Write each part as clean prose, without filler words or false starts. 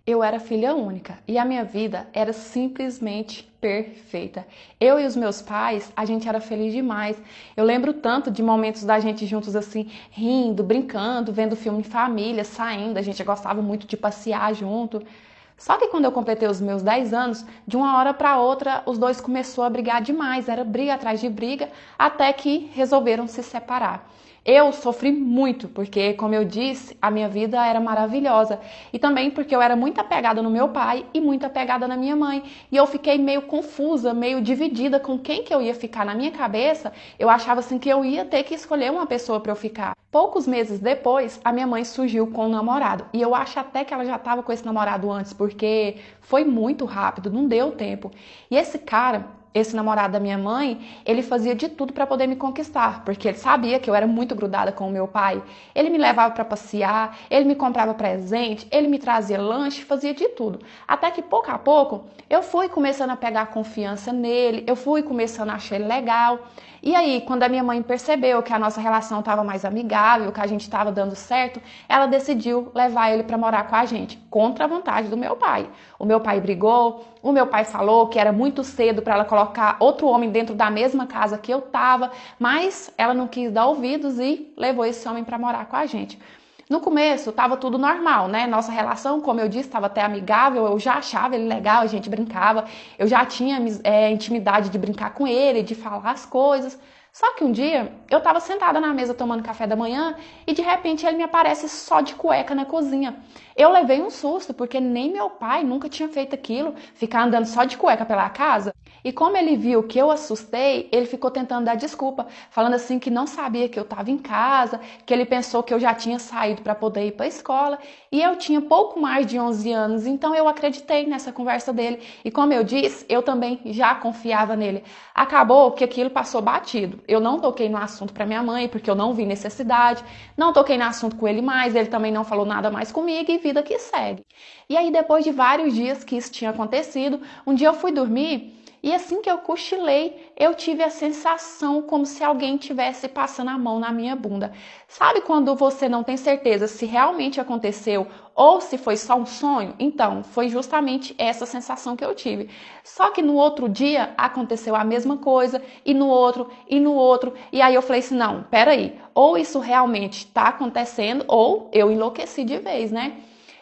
Eu era filha única e a minha vida era simplesmente perfeita. Eu e os meus pais, a gente era feliz demais. Eu lembro tanto de momentos da gente juntos assim, rindo, brincando, vendo filme em família, saindo. A gente gostava muito de passear junto. Só que quando eu completei os meus 10 anos, de uma hora para outra, os dois começaram a brigar demais. Era briga atrás de briga, até que resolveram se separar. Eu sofri muito, porque, como eu disse, a minha vida era maravilhosa. E também porque eu era muito apegada no meu pai e muito apegada na minha mãe. E eu fiquei meio confusa, meio dividida com quem que eu ia ficar. Na minha cabeça, eu achava assim que eu ia ter que escolher uma pessoa para eu ficar. Poucos meses depois, a minha mãe surgiu com um namorado. E eu acho até que ela já estava com esse namorado antes, porque foi muito rápido, não deu tempo. E esse cara, esse namorado da minha mãe, ele fazia de tudo para poder me conquistar, porque ele sabia que eu era muito grudada com o meu pai. Ele me levava para passear, ele me comprava presente, ele me trazia lanche, fazia de tudo. Até que pouco a pouco eu fui começando a pegar confiança nele, eu fui começando a achar ele legal. E aí, quando a minha mãe percebeu que a nossa relação estava mais amigável, que a gente estava dando certo, ela decidiu levar ele para morar com a gente, contra a vontade do meu pai. O meu pai brigou, o meu pai falou que era muito cedo para ela colocar outro homem dentro da mesma casa que eu estava, mas ela não quis dar ouvidos e levou esse homem para morar com a gente. No começo estava tudo normal, né? Nossa relação, como eu disse, estava até amigável, eu já achava ele legal, a gente brincava, eu já tinha intimidade de brincar com ele, de falar as coisas. Só que um dia eu estava sentada na mesa tomando café da manhã e de repente ele me aparece só de cueca na cozinha. Eu levei um susto, porque nem meu pai nunca tinha feito aquilo, ficar andando só de cueca pela casa. E como ele viu que eu assustei, ele ficou tentando dar desculpa, falando assim que não sabia que eu estava em casa, que ele pensou que eu já tinha saído para poder ir para a escola. E eu tinha pouco mais de 11 anos, então eu acreditei nessa conversa dele. E como eu disse, eu também já confiava nele. Acabou que aquilo passou batido. Eu não toquei no assunto para minha mãe, porque eu não vi necessidade. Não toquei no assunto com ele mais, ele também não falou nada mais comigo e vida que segue. E aí, depois de vários dias que isso tinha acontecido, um dia eu fui dormir e assim que eu cochilei, eu tive a sensação como se alguém tivesse passando a mão na minha bunda. Sabe quando você não tem certeza se realmente aconteceu ou se foi só um sonho? Então, foi justamente essa sensação que eu tive. Só que no outro dia aconteceu a mesma coisa, e no outro, e no outro. E aí eu falei assim, não, peraí, ou isso realmente está acontecendo, ou eu enlouqueci de vez, né?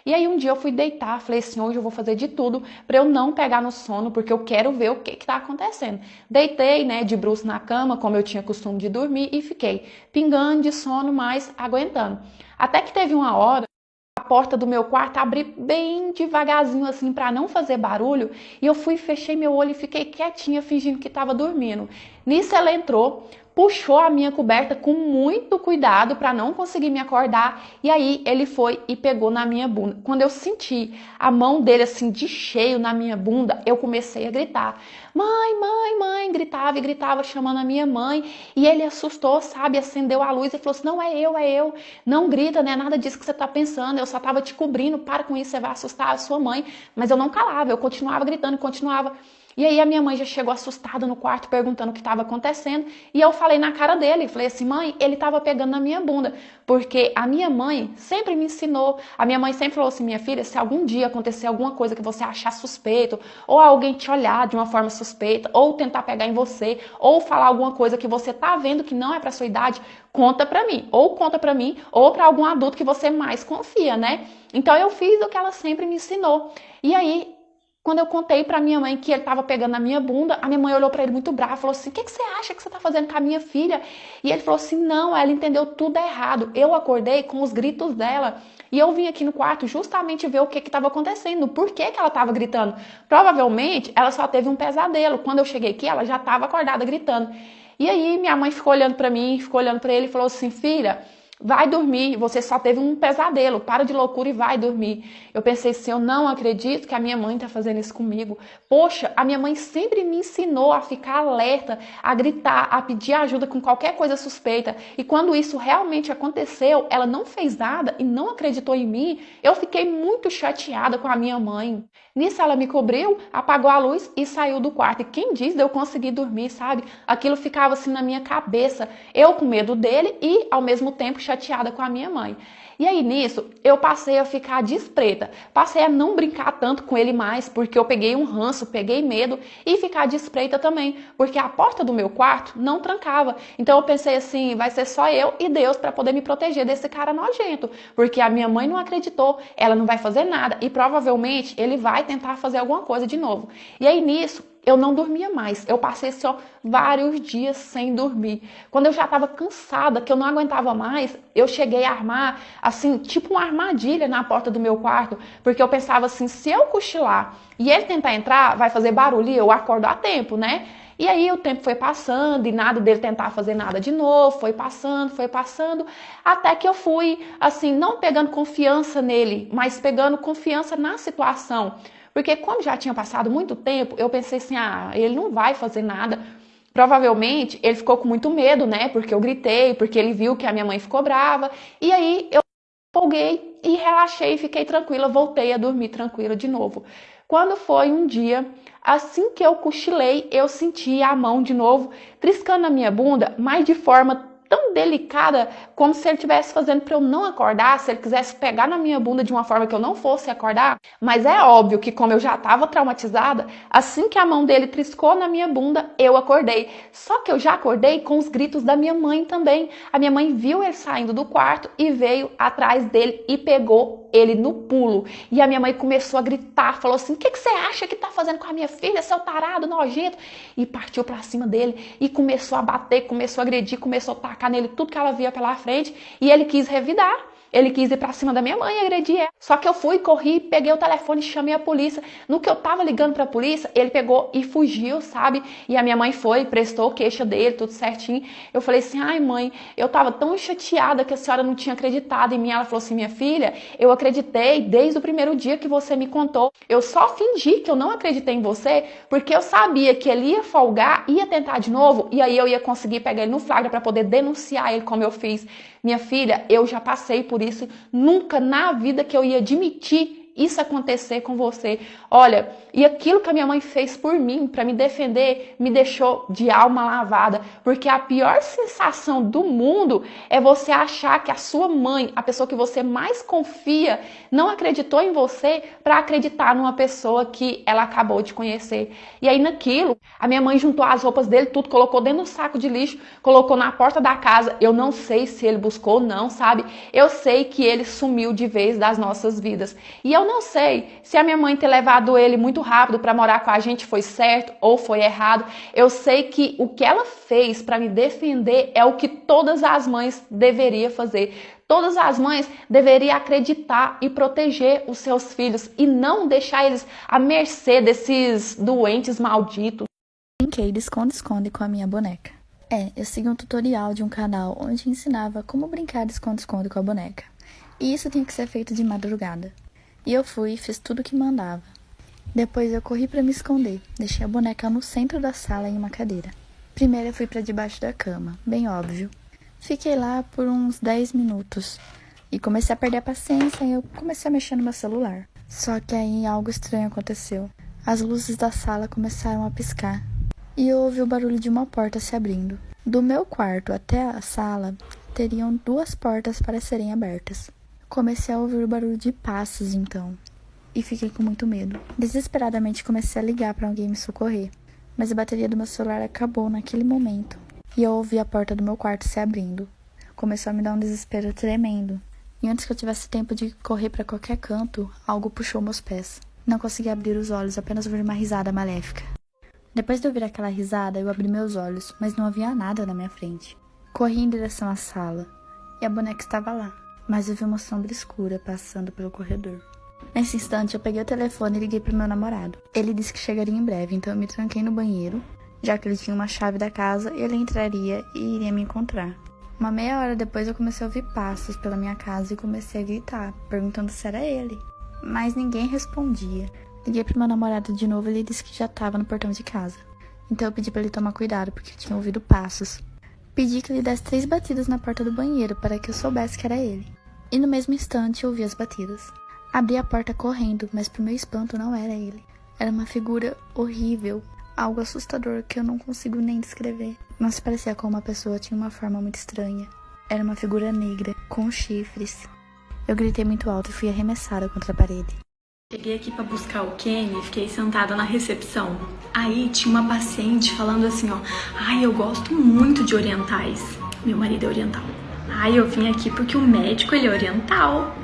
E aí um dia eu fui deitar, falei assim, hoje eu vou fazer de tudo para eu não pegar no sono, porque eu quero ver o que está acontecendo. Deitei, né, de bruços na cama, como eu tinha costume de dormir, e fiquei pingando de sono, mas aguentando. Até que teve uma hora, a porta do meu quarto abri bem devagarzinho assim para não fazer barulho, e eu fui, fechei meu olho e fiquei quietinha fingindo que estava dormindo. Nisso ela entrou, puxou a minha coberta com muito cuidado para não conseguir me acordar, e aí ele foi e pegou na minha bunda. Quando eu senti a mão dele assim de cheio na minha bunda, eu comecei a gritar. Mãe, mãe, mãe, gritava e gritava chamando a minha mãe, e ele assustou, sabe, acendeu a luz e falou assim, não, é eu, não grita, não é nada disso que você tá pensando, eu só tava te cobrindo, para com isso, você vai assustar a sua mãe. Mas eu não calava, eu continuava gritando, continuava. E aí a minha mãe já chegou assustada no quarto, perguntando o que estava acontecendo, e eu falei na cara dele, falei assim, mãe, ele estava pegando na minha bunda, porque a minha mãe sempre me ensinou, a minha mãe sempre falou assim, minha filha, se algum dia acontecer alguma coisa que você achar suspeito, ou alguém te olhar de uma forma suspeita, ou tentar pegar em você, ou falar alguma coisa que você tá vendo que não é para sua idade, conta para mim, ou para algum adulto que você mais confia, né? Então eu fiz o que ela sempre me ensinou. E aí, quando eu contei pra minha mãe que ele tava pegando na minha bunda, a minha mãe olhou pra ele muito brava e falou assim, o que você acha que você tá fazendo com a minha filha? E ele falou assim, não, ela entendeu tudo errado. Eu acordei com os gritos dela e eu vim aqui no quarto justamente ver o que estava acontecendo, por que ela estava gritando. Provavelmente ela só teve um pesadelo. Quando eu cheguei aqui, ela já estava acordada gritando. E aí minha mãe ficou olhando pra mim, ficou olhando pra ele e falou assim, filha, vai dormir, você só teve um pesadelo, para de loucura e vai dormir. Eu pensei assim, eu não acredito que a minha mãe está fazendo isso comigo. Poxa, a minha mãe sempre me ensinou a ficar alerta, a gritar, a pedir ajuda com qualquer coisa suspeita. E quando isso realmente aconteceu, ela não fez nada e não acreditou em mim. Eu fiquei muito chateada com a minha mãe. Nisso ela me cobriu, apagou a luz e saiu do quarto. E quem diz de eu conseguir dormir, sabe? Aquilo ficava assim na minha cabeça. Eu com medo dele e ao mesmo tempo chateada com a minha mãe. E aí nisso, eu passei a ficar despreita, passei a não brincar tanto com ele mais, porque eu peguei um ranço, peguei medo e ficar despreita também, porque a porta do meu quarto não trancava. Então eu pensei assim, vai ser só eu e Deus para poder me proteger desse cara nojento, porque a minha mãe não acreditou, ela não vai fazer nada e provavelmente ele vai tentar fazer alguma coisa de novo. E aí nisso, eu não dormia mais. Eu passei só vários dias sem dormir. Quando eu já estava cansada, que eu não aguentava mais, eu cheguei a armar, assim, tipo uma armadilha na porta do meu quarto, porque eu pensava assim, se eu cochilar e ele tentar entrar, vai fazer barulho e eu acordo a tempo, né? E aí o tempo foi passando e nada dele tentar fazer nada de novo, foi passando, até que eu fui, assim, não pegando confiança nele, mas pegando confiança na situação. Porque como já tinha passado muito tempo, eu pensei assim, ele não vai fazer nada. Provavelmente ele ficou com muito medo, né? Porque eu gritei, porque ele viu que a minha mãe ficou brava. E aí eu empolguei e relaxei, fiquei tranquila, voltei a dormir tranquila de novo. Quando foi um dia, assim que eu cochilei, eu senti a mão de novo triscando na minha bunda, mas de forma tão delicada, como se ele estivesse fazendo para eu não acordar, se ele quisesse pegar na minha bunda de uma forma que eu não fosse acordar. Mas é óbvio que como eu já estava traumatizada, assim que a mão dele triscou na minha bunda, eu acordei. Só que eu já acordei com os gritos da minha mãe também. A minha mãe viu ele saindo do quarto e veio atrás dele e pegou ele no pulo. E a minha mãe começou a gritar, falou assim, o que você acha que tá fazendo com a minha filha, seu tarado, nojento? E partiu pra cima dele e começou a bater, começou a agredir, começou a tacar nele tudo que ela via pela frente. E ele quis revidar. Ele quis ir pra cima da minha mãe e agredir ela. Só que eu fui, corri, peguei o telefone e chamei a polícia. No que eu tava ligando pra polícia, ele pegou e fugiu, sabe? E a minha mãe foi, prestou queixa dele, tudo certinho. Eu falei assim, ai mãe, eu tava tão chateada que a senhora não tinha acreditado em mim. Ela falou assim, minha filha, eu acreditei desde o primeiro dia que você me contou. Eu só fingi que eu não acreditei em você, porque eu sabia que ele ia folgar, ia tentar de novo, e aí eu ia conseguir pegar ele no flagra pra poder denunciar ele como eu fiz. Minha filha, eu já passei por isso, nunca na vida que eu ia admitir isso acontecer com você. Olha, e aquilo que a minha mãe fez por mim, para me defender, me deixou de alma lavada, porque a pior sensação do mundo é você achar que a sua mãe, a pessoa que você mais confia, não acreditou em você para acreditar numa pessoa que ela acabou de conhecer. E aí naquilo, a minha mãe juntou as roupas dele, tudo, colocou dentro do saco de lixo, colocou na porta da casa. Eu não sei se ele buscou ou não, sabe? Eu sei que ele sumiu de vez das nossas vidas. E eu não sei se a minha mãe ter levado ele muito rápido para morar com a gente foi certo ou foi errado. Eu sei que o que ela fez para me defender é o que todas as mães deveriam fazer. Todas as mães deveriam acreditar e proteger os seus filhos e não deixar eles à mercê desses doentes malditos. Brinquei de esconde-esconde com a minha boneca. Eu segui um tutorial de um canal onde ensinava como brincar de esconde-esconde com a boneca. E isso tinha que ser feito de madrugada. E eu fui e fiz tudo o que mandava. Depois eu corri para me esconder. Deixei a boneca no centro da sala em uma cadeira. Primeiro eu fui para debaixo da cama, bem óbvio. Fiquei lá por uns 10 minutos. E comecei a perder a paciência e eu comecei a mexer no meu celular. Só que aí algo estranho aconteceu. As luzes da sala começaram a piscar. E eu ouvi o barulho de uma porta se abrindo. Do meu quarto até a sala, teriam 2 portas para serem abertas. Comecei a ouvir o barulho de passos, então, e fiquei com muito medo. Desesperadamente comecei a ligar para alguém me socorrer, mas a bateria do meu celular acabou naquele momento, e eu ouvi a porta do meu quarto se abrindo. Começou a me dar um desespero tremendo, e antes que eu tivesse tempo de correr para qualquer canto, algo puxou meus pés. Não consegui abrir os olhos, apenas ouvi uma risada maléfica. Depois de ouvir aquela risada, eu abri meus olhos, mas não havia nada na minha frente. Corri em direção à sala, e a boneca estava lá. Mas eu vi uma sombra escura passando pelo corredor. Nesse instante, eu peguei o telefone e liguei pro meu namorado. Ele disse que chegaria em breve, então eu me tranquei no banheiro, já que ele tinha uma chave da casa, ele entraria e iria me encontrar. Uma meia hora depois, eu comecei a ouvir passos pela minha casa e comecei a gritar, perguntando se era ele. Mas ninguém respondia. Liguei pro meu namorado de novo e ele disse que já estava no portão de casa. Então eu pedi para ele tomar cuidado, porque eu tinha ouvido passos. Pedi que ele desse 3 batidas na porta do banheiro para que eu soubesse que era ele. E no mesmo instante eu ouvi as batidas. Abri a porta correndo, mas pro meu espanto não era ele. Era uma figura horrível, algo assustador que eu não consigo nem descrever. Não se parecia com uma pessoa, tinha uma forma muito estranha. Era uma figura negra, com chifres. Eu gritei muito alto e fui arremessada contra a parede. Cheguei aqui pra buscar o Kenny e fiquei sentada na recepção. Aí tinha uma paciente falando assim, ó: ai, eu gosto muito de orientais. Meu marido é oriental. Ai, eu vim aqui porque o médico, ele é oriental.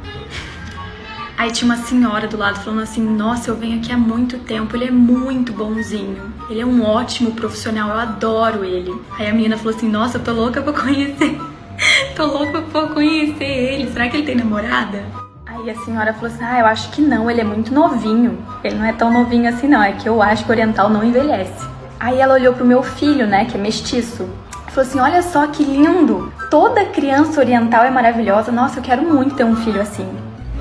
Aí tinha uma senhora do lado falando assim: nossa, eu venho aqui há muito tempo, ele é muito bonzinho. Ele é um ótimo profissional, eu adoro ele. Aí a menina falou assim: nossa, eu tô louca pra conhecer. Tô louca pra conhecer ele. Será que ele tem namorada? Aí a senhora falou assim: ah, eu acho que não, ele é muito novinho. Ele não é tão novinho assim não, é que eu acho que o oriental não envelhece. Aí ela olhou pro meu filho, né, que é mestiço. Falou assim: olha só que lindo. Toda criança oriental é maravilhosa. Nossa, eu quero muito ter um filho assim.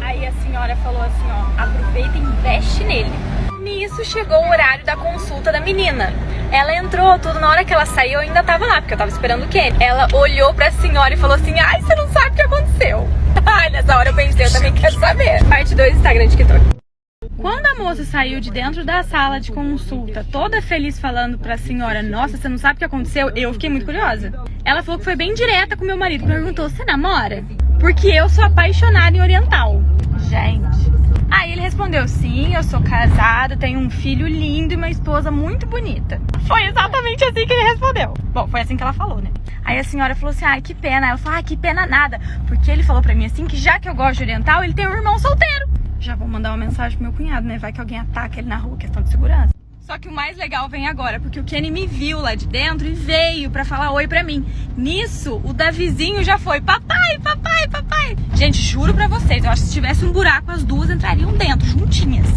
Aí a senhora falou assim, ó: aproveita e investe nele. Nisso chegou o horário da consulta da menina. Ela entrou, tudo, na hora que ela saiu eu ainda tava lá, porque eu tava esperando o Kenny. Ela olhou pra senhora e falou assim: ai, você não sabe o que aconteceu. Ai, nessa hora eu pensei, eu também quero saber. Parte 2, Instagram, TikTok. Quando a moça saiu de dentro da sala de consulta, toda feliz falando pra senhora: nossa, você não sabe o que aconteceu? Eu fiquei muito curiosa. Ela falou que foi bem direta com meu marido, perguntou: você namora? Porque eu sou apaixonada em oriental. Gente. Aí ele respondeu: sim, eu sou casado, tenho um filho lindo e uma esposa muito bonita. Foi exatamente assim que ele respondeu. Bom, foi assim que ela falou, né? Aí a senhora falou assim: ai, que pena. Ela falou: ah, que pena nada. Porque ele falou pra mim assim que já que eu gosto de oriental, ele tem um irmão solteiro. Já vou mandar uma mensagem pro meu cunhado, né? Vai que alguém ataca ele na rua, questão de segurança. Só que o mais legal vem agora, porque o Kenny me viu lá de dentro e veio pra falar oi pra mim. Nisso, o Davizinho já foi: papai, papai, papai. Gente, juro pra vocês, eu acho que se tivesse um buraco, as duas entrariam dentro, juntinhas.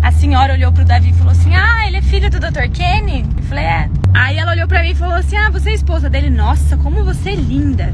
A senhora olhou pro Davi e falou assim: ah, ele é filho do Dr. Kenny? Eu falei: é. Aí ela olhou pra mim e falou assim: ah, você é a esposa dele? Nossa, como você é linda.